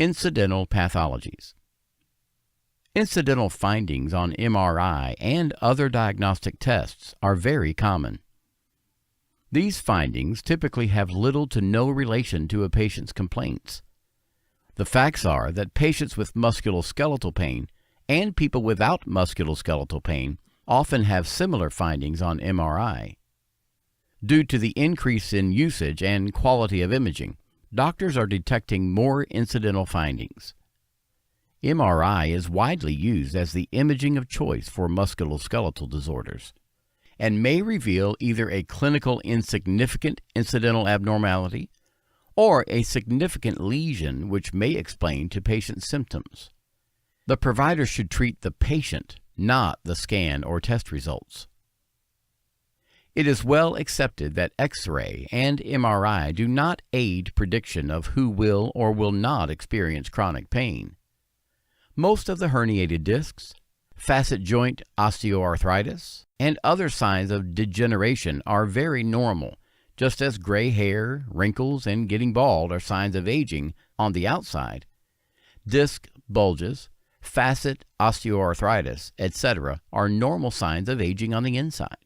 Incidental pathologies. Incidental findings on MRI and other diagnostic tests are very common. These findings typically have little to no relation to a patient's complaints. The facts are that patients with musculoskeletal pain and people without musculoskeletal pain often have similar findings on MRI. Due to the increase in usage and quality of imaging, doctors are detecting more incidental findings. MRI is widely used as the imaging of choice for musculoskeletal disorders and may reveal either a clinical insignificant incidental abnormality or a significant lesion which may explain to patient's symptoms. The provider should treat the patient, not the scan or test results. It is well accepted that X-ray and MRI do not aid prediction of who will or will not experience chronic pain. Most of the herniated discs, facet joint osteoarthritis, and other signs of degeneration are very normal, just as gray hair, wrinkles, and getting bald are signs of aging on the outside. Disc bulges, facet osteoarthritis, etc. are normal signs of aging on the inside.